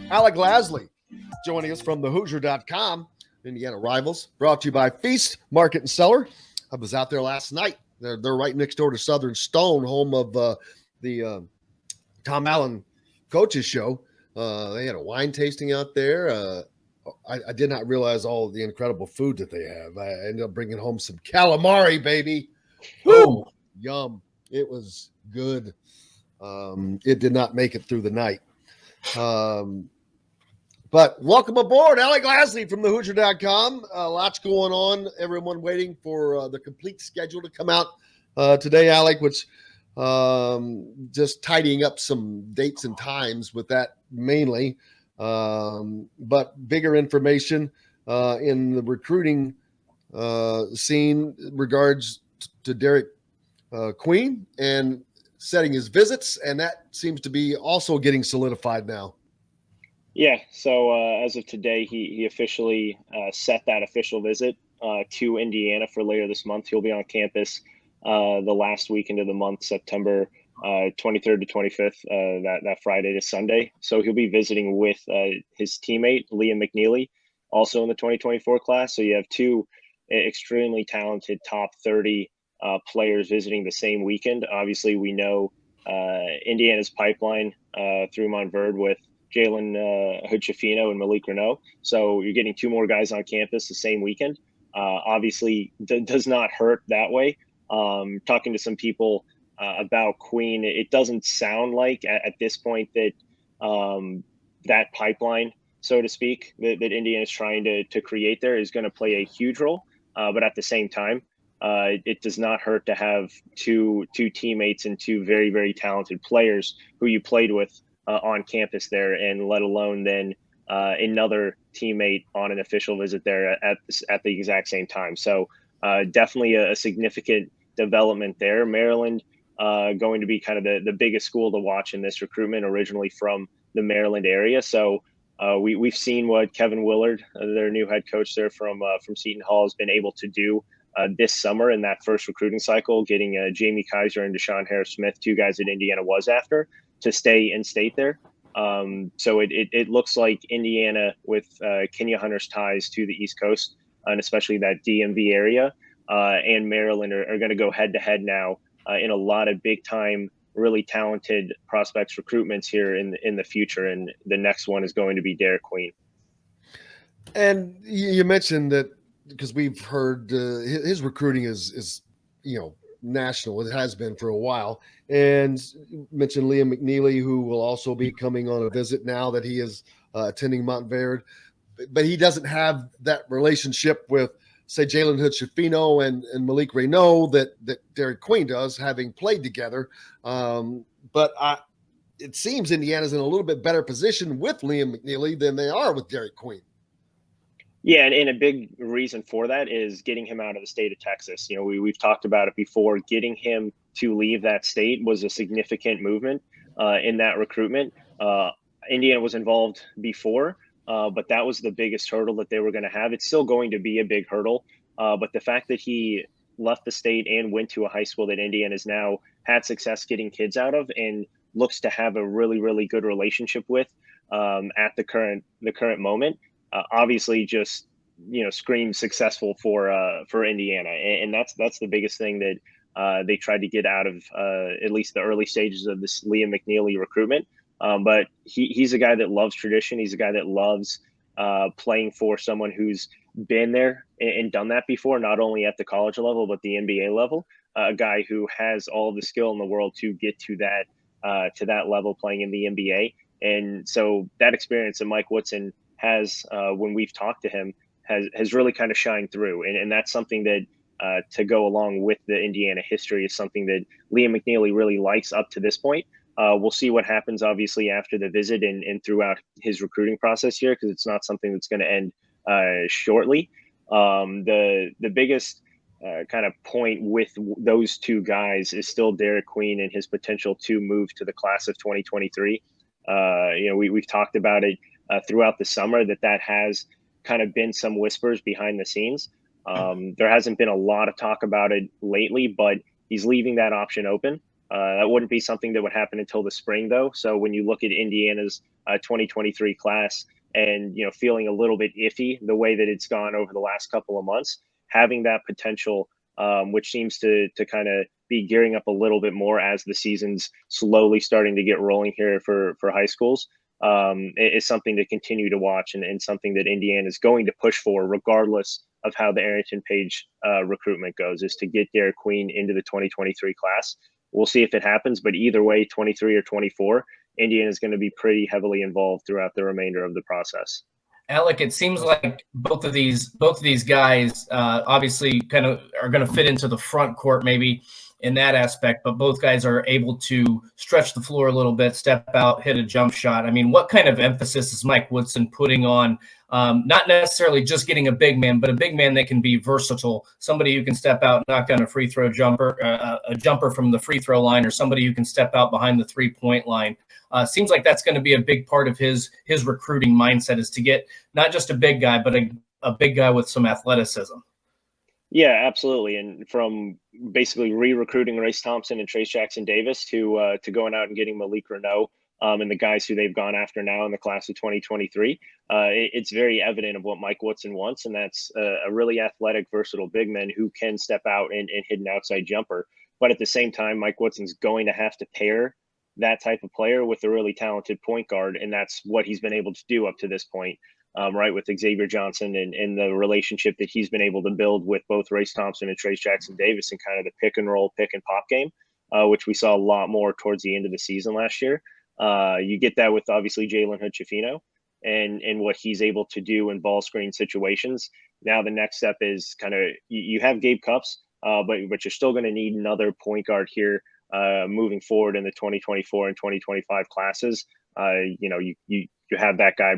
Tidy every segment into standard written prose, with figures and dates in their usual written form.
Alec Lasley joining us from the Hoosier.com. Indiana Rivals, brought to you by Feast Market and Cellar. I was out there last night. They're right next door to Southern Stone, home of the Tom Allen Coaches Show. They had a wine tasting out there. I did not realize all of the incredible food that they have. I ended up bringing home some calamari, baby. Woo! Yum. It was good. It did not make it through the night. But welcome aboard, Alec Lasley from the Hoosier.com. Lots going on. Everyone waiting for the complete schedule to come out today, Alec, which just tidying up some dates and times with that mainly. But bigger information in the recruiting scene regards to Derik Queen and setting his visits, and that seems to be also getting solidified now. Yeah, so as of today, he officially set that official visit to Indiana for later this month. He'll be on campus the last weekend of the month, September 23rd to 25th, that Friday to Sunday. So he'll be visiting with his teammate, Liam McNeeley, also in the 2024 class. So you have two extremely talented top 30 players visiting the same weekend. Obviously, we know Indiana's pipeline through Montverde with Jalen Hood-Schifino and Malik Renault. So you're getting two more guys on campus the same weekend. Obviously, does not hurt that way. Talking to some people about Queen, it doesn't sound like at this point that that pipeline, so to speak, that Indiana is trying to create there is going to play a huge role. But at the same time, it does not hurt to have two teammates and two very, very talented players who you played with on campus there, and let alone then another teammate on an official visit there at the exact same time. So definitely a significant development there. Maryland going to be kind of the biggest school to watch in this recruitment, originally from the Maryland area. So we've seen what Kevin Willard, their new head coach there from Seton Hall, has been able to do this summer in that first recruiting cycle, getting Jamie Kaiser and Deshaun Harris-Smith, two guys that Indiana was after, to stay in state there. So it looks like Indiana, with Kenya Hunter's ties to the East Coast, and especially that DMV area, and Maryland are going to go head-to-head now in a lot of big-time, really talented prospects recruitments here in the future. And the next one is going to be Derik Queen. And you mentioned that, because we've heard his recruiting is national. It has been for a while. And you mentioned Liam McNeeley, who will also be coming on a visit now that he is attending Montverde. But he doesn't have that relationship with, say, Jalen Hood-Schifino and Malik Renault that Derik Queen does, having played together. But it seems Indiana's in a little bit better position with Liam McNeeley than they are with Derik Queen. Yeah, and a big reason for that is getting him out of the state of Texas. We've talked about it before. Getting him to leave that state was a significant movement in that recruitment. Indiana was involved before, but that was the biggest hurdle that they were going to have. It's still going to be a big hurdle, but the fact that he left the state and went to a high school that Indiana's now had success getting kids out of and looks to have a really, really good relationship with at the current moment. Obviously just screams successful for Indiana, and that's the biggest thing that they tried to get out of at least the early stages of this Liam McNeeley recruitment. But he's a guy that loves tradition. He's a guy that loves playing for someone who's been there and done that before, not only at the college level but the NBA level. A guy who has all the skill in the world to get to that level playing in the NBA. And so that experience that Mike Woodson has when we've talked to him has really kind of shined through. And that's something that to go along with the Indiana history is something that Liam McNeeley really likes up to this point. We'll see what happens, obviously, after the visit and throughout his recruiting process here, because it's not something that's going to end shortly. The biggest kind of point with those two guys is still Derik Queen and his potential to move to the class of 2023. We've talked about it throughout the summer that has kind of been some whispers behind the scenes. There hasn't been a lot of talk about it lately, but he's leaving that option open. That wouldn't be something that would happen until the spring, though. So when you look at Indiana's 2023 class, and feeling a little bit iffy the way that it's gone over the last couple of months, having that potential, which seems to kind of be gearing up a little bit more as the season's slowly starting to get rolling here for high schools, is something to continue to watch, and something that Indiana is going to push for regardless of how the Arrinten Page recruitment goes, is to get Derik Queen into the 2023 class. We'll see if it happens, but either way, 23 or 24, Indiana is going to be pretty heavily involved throughout the remainder of the process. Alec, it seems like both of these guys obviously kind of are going to fit into the front court maybe in that aspect, but both guys are able to stretch the floor a little bit, step out, hit a jump shot. I mean, what kind of emphasis is Mike Woodson putting on not necessarily just getting a big man, but a big man that can be versatile, somebody who can step out, knock down a free throw jumper, a jumper from the free throw line, or somebody who can step out behind the 3-point line. Seems like that's going to be a big part of his recruiting mindset, is to get not just a big guy, but a big guy with some athleticism. Yeah, absolutely. And from basically re-recruiting Race Thompson and Trace Jackson Davis to going out and getting Malik Renault and the guys who they've gone after now in the class of 2023, it's very evident of what Mike Woodson wants, and that's a really athletic, versatile big man who can step out and hit an outside jumper. But at the same time, Mike Woodson's going to have to pair that type of player with a really talented point guard, and that's what he's been able to do up to this point. Right, with Xavier Johnson and the relationship that he's been able to build with both Race Thompson and Trace Jackson Davis in kind of the pick and roll, pick and pop game, which we saw a lot more towards the end of the season last year. You get that with obviously Jalen Hood-Schifino and what he's able to do in ball screen situations. Now the next step is kind of you have Gabe Cups, but you're still going to need another point guard here moving forward in the 2024 and 2025 classes. You have that guy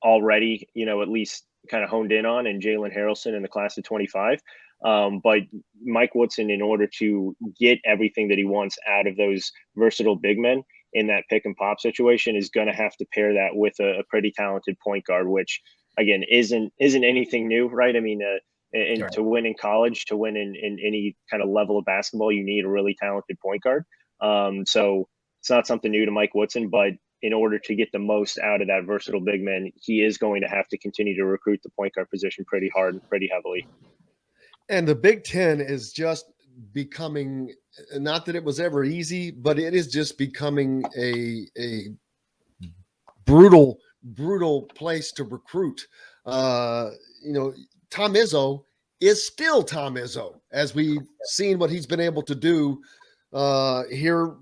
already, at least kind of honed in on, and Jalen Harrelson in the class of 25. But Mike Woodson, in order to get everything that he wants out of those versatile big men in that pick and pop situation, is going to have to pair that with a pretty talented point guard, which again isn't anything new, right? I mean, and right. To win in college, to win in any kind of level of basketball, you need a really talented point guard. So it's not something new to Mike Woodson, but in order to get the most out of that versatile big man, he is going to have to continue to recruit the point guard position pretty hard and pretty heavily. And the Big Ten is just becoming, not that it was ever easy, but it is just becoming a brutal place to recruit. Tom Izzo is still Tom Izzo, as we've seen what he's been able to do here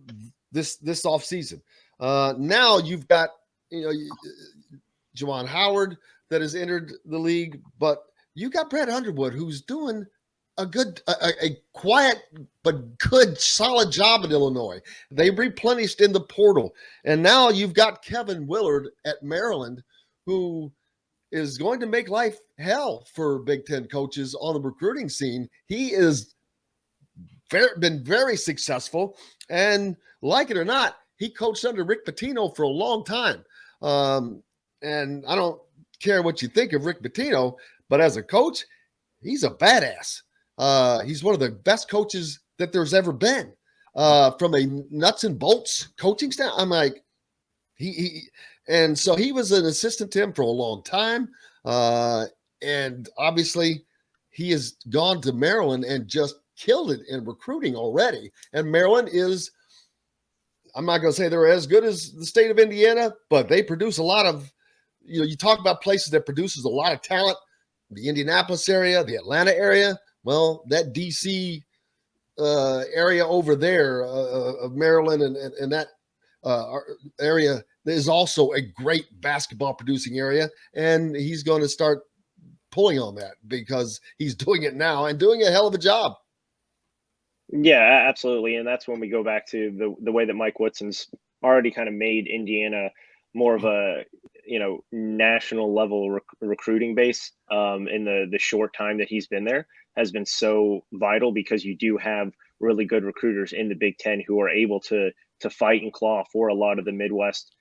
this offseason. Now you've got, Juwan Howard that has entered the league, but you got Brad Underwood, who's doing a quiet but good, solid job in Illinois. They replenished in the portal, and now you've got Kevin Willard at Maryland, who is going to make life hell for Big Ten coaches on the recruiting scene. He is been very successful, and like it or not, he coached under Rick Pitino for a long time. And I don't care what you think of Rick Pitino, but as a coach, he's a badass. He's one of the best coaches that there's ever been. From a nuts and bolts coaching staff, I'm like, and so he was an assistant to him for a long time. And obviously he has gone to Maryland and just killed it in recruiting already. And Maryland is, I'm not going to say they're as good as the state of Indiana, but they produce a lot of, you talk about places that produces a lot of talent, the Indianapolis area, the Atlanta area. Well, that DC area over there of Maryland and that area is also a great basketball producing area. And he's going to start pulling on that because he's doing it now and doing a hell of a job. Yeah, absolutely. And that's when we go back to the way that Mike Woodson's already kind of made Indiana more of a, national level recruiting base in the short time that he's been there has been so vital, because you do have really good recruiters in the Big Ten who are able to fight and claw for a lot of the Midwest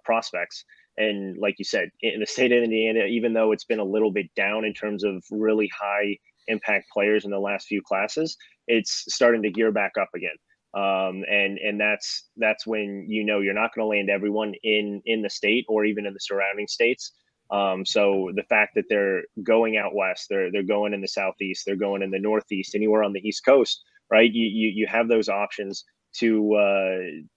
prospects. And like you said, in the state of Indiana, even though it's been a little bit down in terms of really high impact players in the last few classes, it's starting to gear back up again. And that's when you're not going to land everyone in the state or even in the surrounding states. So the fact that they're going out west, they're going in the southeast, they're going in the northeast, anywhere on the East Coast, right? You have those options to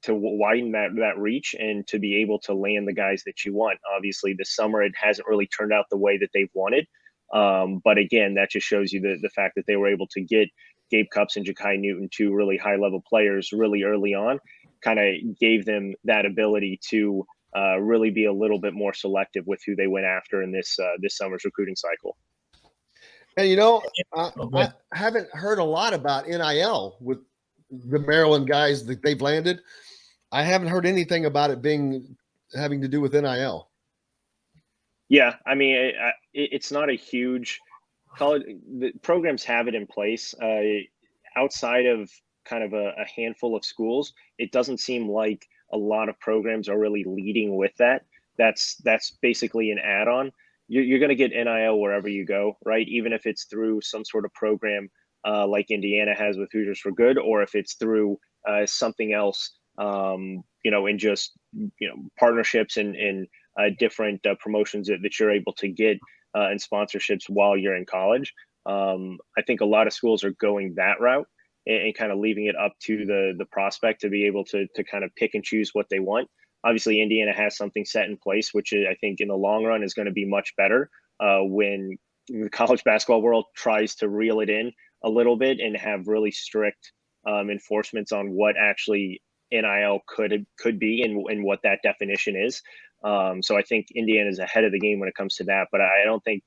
widen that reach and to be able to land the guys that you want. Obviously, this summer it hasn't really turned out the way that they've wanted, but again, that just shows you the fact that they were able to get Gabe Cupps and Ja'Kai Newton, two really high level players, really early on, kind of gave them that ability to really be a little bit more selective with who they went after in this summer's recruiting cycle. And I haven't heard a lot about NIL with the Maryland guys that they've landed. I haven't heard anything about it having to do with NIL. Yeah, I mean, it's not a huge college. The programs have it in place. Outside of kind of a handful of schools, it doesn't seem like a lot of programs are really leading with that. That's basically an add-on. You're going to get NIL wherever you go, right? Even if it's through some sort of program like Indiana has with Hoosiers for Good, or if it's through something else, in just partnerships and different promotions that you're able to get and sponsorships while you're in college. I think a lot of schools are going that route and kind of leaving it up to the prospect to be able to kind of pick and choose what they want. Obviously, Indiana has something set in place, which I think in the long run is going to be much better when the college basketball world tries to reel it in a little bit and have really strict enforcements on what actually NIL could be and what that definition is. So I think Indiana is ahead of the game when it comes to that, but I don't think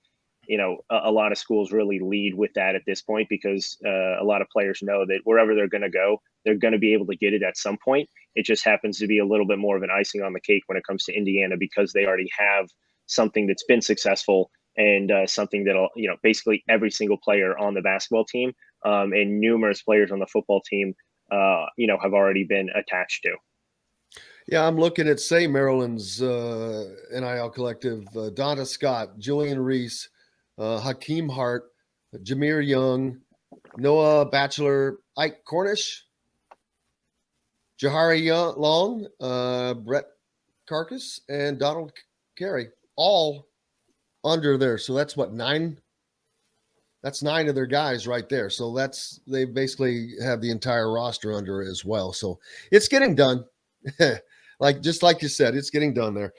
a lot of schools really lead with that at this point, because a lot of players know that wherever they're going to go, they're going to be able to get it at some point. It just happens to be a little bit more of an icing on the cake when it comes to Indiana, because they already have something that's been successful and something that'll, basically every single player on the basketball team and numerous players on the football team, have already been attached to. Yeah, I'm looking at, say, Maryland's NIL collective, Donta Scott, Julian Reese, Hakeem Hart, Jameer Young, Noah Batchelor, Ike Cornish, Jahari Long, Brett Carcass, and Donald Carey, all under there. So that's what, 9? That's 9 of their guys right there. So they basically have the entire roster under as well. So it's getting done. Just like you said, it's getting done there.